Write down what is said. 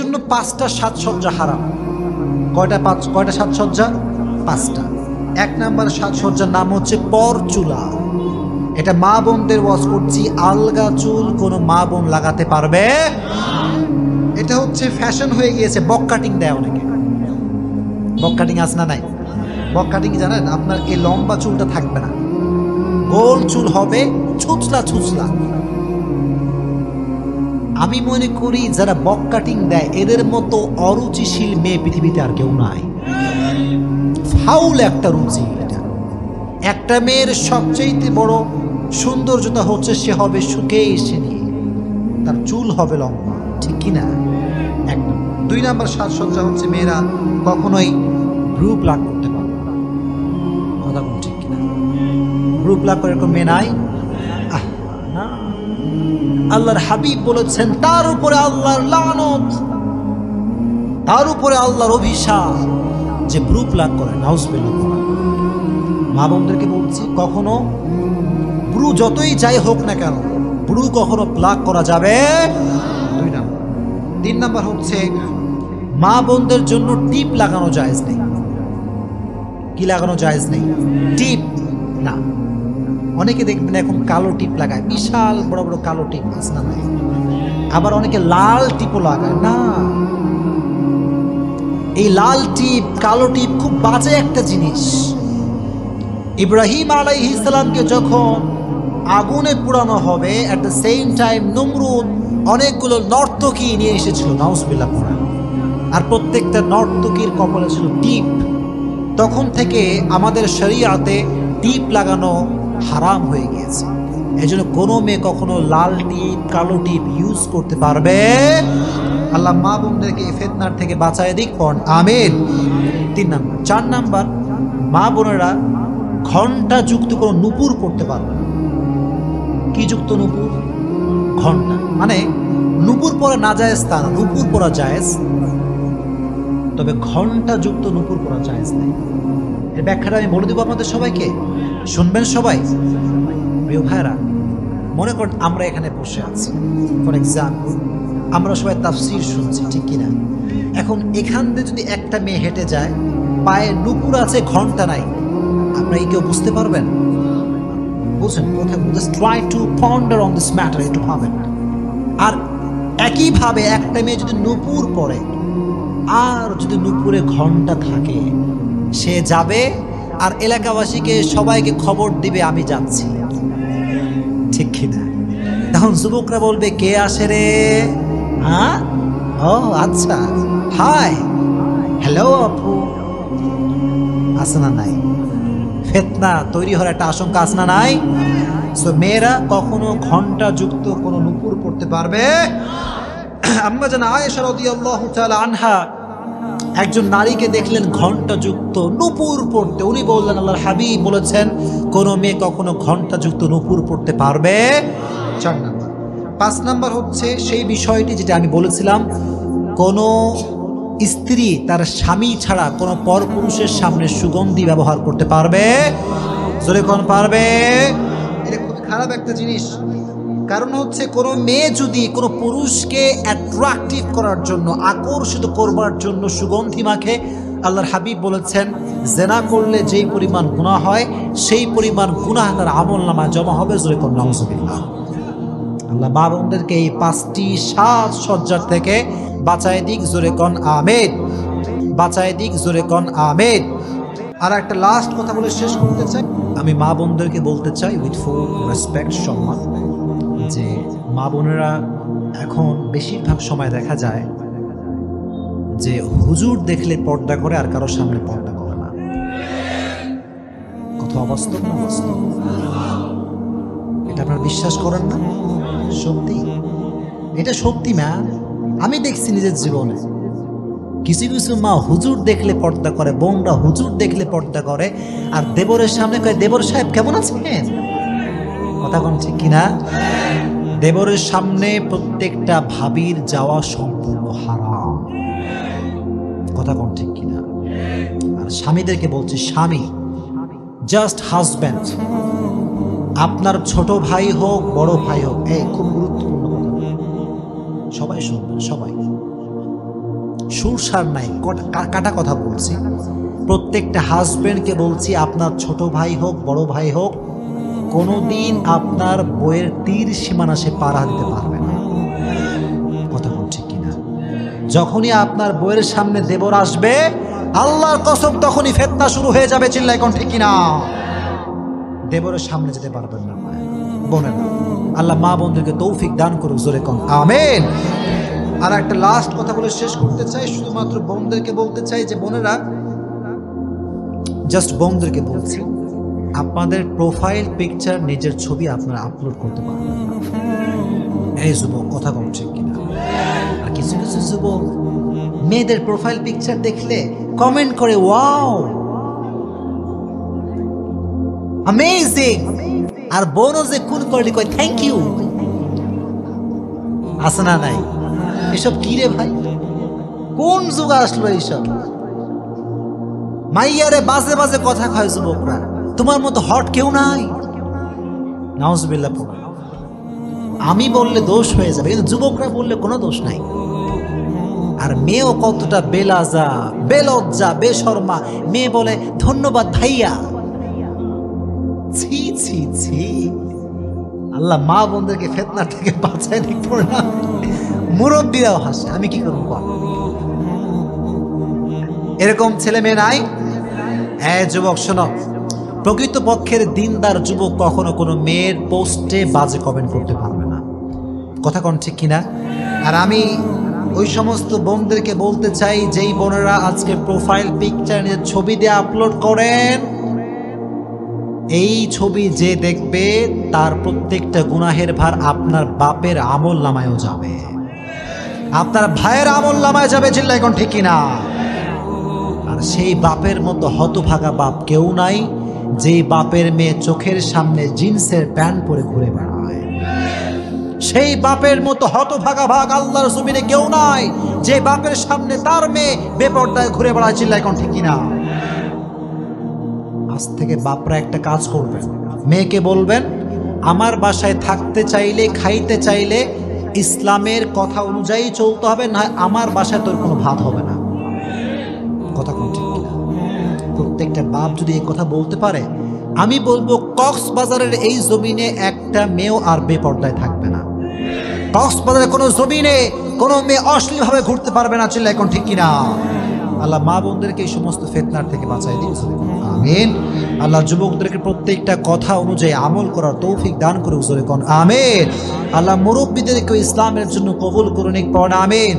জন্য 5টা সাজসজ্জা হারাম। কয়টা সাজসজ্জা? 5টা। 1 নাম্বার সাজসজ্জার নাম হচ্ছে পরচুলা। এটা মা বোনদের ওয়াজ করছি, আলগা চুল কোনো মা বোন লাগাতে পারবে? এটা হচ্ছে ফ্যাশন হয়ে গিয়েছে। বক কাটিং দেয় অনেকে। বক কাটিং আছে না নাই? বক কাটিং জানেন, আপনার এই লম্বা চুলটা থাকবে না, গোল চুল হবে, ছুচলা ছুচলা। আমি মনে করি যারা বক কাটিং দেয় এদের মতো অরুচিশীল মেয়ে পৃথিবীতে আর কেউ নাই। ফাউল একটা রুচি এটা। একটা মেয়ের সবচেয়ে বড় সৌন্দর্যতা হচ্ছে সে হবে সুখে এসে নিয়ে, তার চুল হবে লম্বা, ঠিক কিনা? একদম। 2 নাম্বার সাজসজ্জা হচ্ছে মেয়েরা কখনোই ব্রু প্লাক করতে পারবে না। কথা বল, ঠিক কিনা? ব্রু প্লাক করে এরকম মেয়ে নাই। না, আল্লাহর হাবিব বলেছেন তার উপরে আল্লাহর লানত, তার উপরে আল্লাহর অভিশাপ যে ব্রু প্লাক করে। নাউজুবিল্লাহ। মা বোনদেরকে বলছি, কখনো ব্রু যতই যাই হোক না কেন, ব্রু কখনো প্লাক করা যাবে 2 নাম্বার। 3 নাম্বার হচ্ছে মা বোনদের জন্য টিপ লাগানো জায়েজ নেই। কি লাগানো জায়েজ নেই? টিপ না। অনেকে দেখবেন এখন কালো টিপ লাগায়, বিশাল বড় বড় কালো টিপ আছে না? আবার অনেকে লাল টিপও লাগায়। না, এই লাল টিপ কালো টিপ খুব বাজে একটা জিনিস। ইব্রাহিম আলাইহিস সালামকে যখন আগুনে পোড়ানো হবে, এট দ্য সেম টাইম নমরুদ অনেকগুলো নর্তকী নিয়ে এসেছিল, নাউজুবিল্লাহ পড়া, আর প্রত্যেকটা নর্তকীর কপালে ছিল টিপ। তখন থেকে আমাদের শরীয়তে টিপ লাগানো হারাম হয়ে গিয়েছে। এই জন্য কোনো মেয়ে কখনো লাল টিপ কালো টিপ ইউজ করতে পারবে। আল্লাহ মা বোনদেরকে এই ফিতনার থেকে বাঁচায় দিক, পড়ন আমিন। 3 নাম্বার। 4 নাম্বার, মা বোনেরা ঘন্টা যুক্ত কোনো নুপুর পড়তে পারবে না। কি যুক্ত নুপুর? ঘন্টা। মানে নুপুর পরা না জায়েজ তা না, নুপুর পরা জায়েজ, তবে ঘন্টা যুক্ত নুপুর পরা জায়েজ নেই। এর ব্যাখ্যাটা আমি বলে দেবো আপনাদের সবাইকে, শুনবেন সবাই। প্রিয় ভাইরা, মনে করেন আমরা এখানে বসে আছি, ফর এক্সাম্পল আমরা সবাই তাফসীর শুনছি, ঠিক কিনা? এখন এখান দিয়ে যদি একটা মেয়ে হেঁটে যায়, পায়ে নুপুর আছে, ঘন্টা নাই, আপনারা কেউ বুঝতে পারবেন? বুঝেন কোথায়? Just try to ponder on this matter, একটু ভাবেন। আর একইভাবে একটা মেয়ে যদি নুপুর পরে আর যদি নুপুরে ঘন্টা থাকে, সে যাবে আর এলাকাবাসীকে সবাইকে খবর দিবে আমি যাচ্ছি, ঠিক কিনা? তখন যুবকরা বলবে কে আসে রে? হ্যাঁ, ও আচ্ছা, হাই, হ্যালো আপু। আছে না নাই? ফিতনা তৈরি হওয়ার একটা আশঙ্কা আছে না নাই? সো মেয়েরা কখনো ঘন্টা যুক্ত কোনো নুপুর পড়তে পারবে। আম্মা জান আয়েশা রাদিয়াল্লাহু তাআলা আনহা একজন নারীকে দেখলেন ঘন্টা যুক্ত নুপুর পড়তে। উনি বললেন আল্লাহর হাবিব বলেছেন কোনো মেয়ে কখনো ঘন্টা যুক্ত নুপুর পড়তে পারবে। 4 নাম্বার। 5 নাম্বার হচ্ছে সেই বিষয়টি যেটা আমি বলেছিলাম, কোনো স্ত্রী তার স্বামী ছাড়া কোনো পরপুরুষের সামনে সুগন্ধি ব্যবহার করতে পারবে? জোরে কোন পারবে? এটা খুব খারাপ একটা জিনিস। কারণ হচ্ছে কোনো মেয়ে যদি কোনো পুরুষকে অ্যাট্রাকটিভ করার জন্য, আকর্ষিত করবার জন্য সুগন্ধি মাখে, আল্লাহর হাবিব বলেছেন জেনা করলে যেই পরিমাণ গুনাহ হয় সেই পরিমাণ গুনাহ তার আমলনামায় জমা হবে। জোরে কোন নাউজুবিল্লাহ। আল্লাহ মা বোনদেরকে এই 5টি সাজসজ্জার থেকে বাঁচায় দিক, জোরে কোন আমিন। বাঁচায় দিক, জোরে কোন আমিন। আর একটা লাস্ট কথা বলে শেষ করতে চাই। আমি মা বোনদেরকে বলতে চাই উইথ ফুল রেসপেক্ট, সম্মান, যে মা বোনেরা এখন বেশিরভাগ সময় দেখা যায় যে হুজুর দেখলে পর্দা করে আর কারোর সামনে পর্দা করে না। কথা অবাস্তব না? বাস্তব। এটা আপনারা বিশ্বাস করেন না? সত্যি, এটা সত্যি ম্যাম। আমি দেখছি নিজের জীবনে কিছু কিছু মা হুজুর দেখলে পর্দা করে, বোনরা হুজুর দেখলে পর্দা করে, আর দেবরের সামনে কয় দেবর সাহেব কেমন আছেন। কথা কোন ঠিক কিনা? দেবরের সামনে প্রত্যেকটা ভাবির যাওয়া সম্পূর্ণ হারাম। কথা কোন ঠিক কিনা? আর স্বামীদেরকে বলছি, স্বামী জাস্ট হাজব্যান্ড, আপনার ছোট ভাই হোক বড় ভাই হোক, এই খুব গুরুত্বপূর্ণ কথা, সবাই শুনবেন, সবাই। সুরসার নাই, কাটা কথা বলছি। প্রত্যেকটা হাজবেন্ডকে বলছি, আপনার ছোট ভাই হোক বড় ভাই হোক, কোনোদিন আপনার বইয়ের তীর সীমানা সে পাড়া দিতে পারবে না। কথা বল ঠিক কিনা? যখনই আপনার বইয়ের সামনে দেবর আসবে, আল্লাহর কসম তখনই ফিতনা শুরু হয়ে যাবে। চিল্লায় কোন ঠিক কিনা? দেবরের সামনে যেতে পারবেন না বোনেরা। আল্লাহ মা বোনদেরকে তৌফিক দান করুক, জোরে কোন আমিন। আর একটা লাস্ট কথা বলে শেষ করতে চাই, শুধুমাত্র বোনদেরকে বলতে চাই যে বোনেরা, জাস্ট বোনদেরকে বলছি, আপনাদের প্রোফাইল পিকচার নিজের ছবি আপনারা আপলোড করতে পারবেন। এই যুবক, কথা কম ঠিক কিনা? আর কিছু কিছু যুবক মেয়েদের প্রোফাইল পিকচার দেখলে কমেন্ট করে, ওয়াও অ্যামেজিং, আর বোনও যে কোন করলি কয় থ্যাংক ইউ। আছে না নাই? এসব কি রে ভাই? কোন যুগ আসলো এইসব? মাইয়ারে বাজে বাজে কথা কয় যুবকরা, তোমার মতো হট কেউ নাই। নাউজুবিল্লাহ। আমি বললে দোষ হয়ে যাবে, কিন্তু যুবকরা বললে কোনো দোষ নাই। আর মেয়েও কতটা বেলাজা, বেলজ্জা, বেশর্মা। মেয়ে বলে ধন্যবাদ ভাইয়া। ছি ছি ছি। আল্লাহ মা বোনদেরকে ফিতনা থেকে বাঁচায় দিক না। মুরব্বীরাও হাসে, আমি কি করবো? এরকম ছেলে মেয়ে নাই? যুবক শোনো, প্রকৃত পক্ষের দিনদার যুবক কখনো কোনো মেয়ের পোস্টে বাজে কমেন্ট করতে পারবে না। কথা কোন ঠিক কিনা? আর আমি ওই সমস্ত বোনদেরকে বলতে চাই, যেই বোনেরা আজকে প্রোফাইল পিকচার নিয়ে ছবি দিয়ে আপলোড করেন, এই ছবি যে দেখবে তার প্রত্যেকটা গুনাহের ভার আপনার বাপের আমল নামায়ও যাবে, আপনার ভাইয়ের আমল নামায় যাবে। চিল্লায় কোন ঠিক কিনা? আর সেই বাপের মতো হতভাগা বাপ কেউ নাই, যেই বাপের মেয়ে চোখের সামনে জিন্সের প্যান্ট পরে ঘুরে বেড়ায়। সেই বাপের মতো হতভাগা ভাগ আল্লাহর জমিনে কেউ নাই, যে বাপের সামনে তার মেয়ে বেপরদায় ঘুরে বেড়ায়। চিল্লায় কোন ঠিক কিনা? আজ থেকে বাপরা একটা কাজ করবেন, মেয়েকে বলবেন, আমার বাসায় থাকতে চাইলে, খাইতে চাইলে ইসলামের কথা অনুযায়ী চলতে হবে, না আমার বাসায় তোর কোনো ভাত হবে না। কথা কোন ঠিক কিনা? প্রত্যেকটা বাপ যদি এই কথা বলতে পারে, আমি বলবো কক্সবাজারের এই জমিনে একটা মেয়েও আর বেপর্দায় থাকবে না। কক্সবাজারের কোনো জমিনে কোনো মেয়ে অশ্লীলভাবে ঘুরতে পারবে না। চিল্লায় কোন ঠিক কিনা? আল্লাহ মা বোনদেরকে এই সমস্ত ফিতনার থেকে বাঁচাই দিন, আমিন। আল্লাহ যুবকদেরকে প্রত্যেকটা কথা অনুযায়ী আমল করার তৌফিক দান করুক, জোরে কোন আমিন। আল্লাহ মুরব্বীদেরকে ইসলামের জন্য কবুল করুন, আমিন।